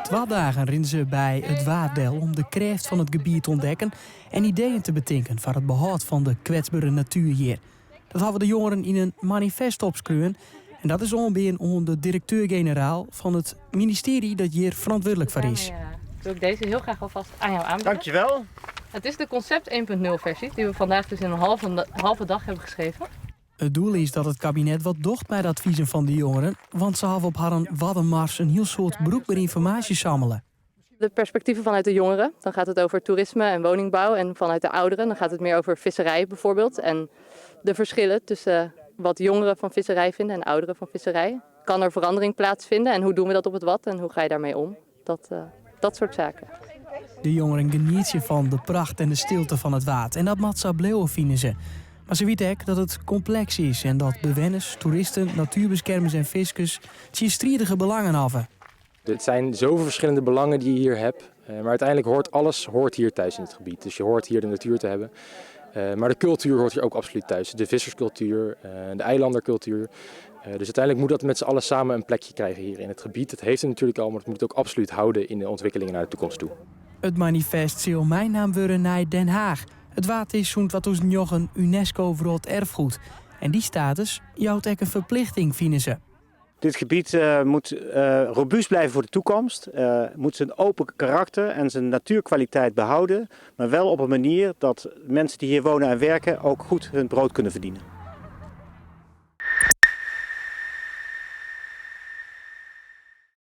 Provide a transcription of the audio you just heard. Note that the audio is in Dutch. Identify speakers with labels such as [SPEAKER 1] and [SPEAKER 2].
[SPEAKER 1] 2 dagen rennen ze bij het Waardel om de kracht van het gebied te ontdekken en ideeën te bedenken voor het behoud van de kwetsbare natuur hier. Dat hebben de jongeren in een manifest opgeschreven en dat is ongeveer onder de directeur-generaal van het ministerie dat hier verantwoordelijk voor is.
[SPEAKER 2] Wil ik deze heel graag alvast aan jou aanbieden.
[SPEAKER 3] Dankjewel.
[SPEAKER 2] Het is de concept 1.0 versie die we vandaag dus in een halve dag hebben geschreven.
[SPEAKER 1] Het doel is dat het kabinet wat docht bij de adviezen van de jongeren, want ze hebben op haar waddenmars een heel soort broekbaar informatie sammelen.
[SPEAKER 2] De perspectieven vanuit de jongeren, dan gaat het over toerisme en woningbouw. En vanuit de ouderen, dan gaat het meer over visserij bijvoorbeeld. En de verschillen tussen wat jongeren van visserij vinden en ouderen van visserij. Kan er verandering plaatsvinden en hoe doen we dat op het wad en hoe ga je daarmee om? Dat soort zaken.
[SPEAKER 1] De jongeren genieten van de pracht en de stilte van het water en dat mat ze bleven vinden ze. Maar ze weten ook dat het complex is en dat bewoners, toeristen, natuurbeschermers en fiskers strijdige belangen hebben.
[SPEAKER 4] Het zijn zoveel verschillende belangen die je hier hebt. Maar uiteindelijk hoort alles hier thuis in het gebied. Dus je hoort hier de natuur te hebben. Maar de cultuur hoort hier ook absoluut thuis. De visserscultuur, de eilandercultuur. Dus uiteindelijk moet dat met z'n allen samen een plekje krijgen hier in het gebied. Het heeft het natuurlijk al, maar het moet het ook absoluut houden in de ontwikkelingen naar de toekomst toe.
[SPEAKER 1] Het manifest zal mijn naam worden naar Den Haag. Het water is zo'n 2009 UNESCO Werelderfgoed. En die status jouwt ook een verplichting, vinden ze.
[SPEAKER 3] Dit gebied moet robuust blijven voor de toekomst. Moet zijn open karakter en zijn natuurkwaliteit behouden. Maar wel op een manier dat mensen die hier wonen en werken ook goed hun brood kunnen verdienen.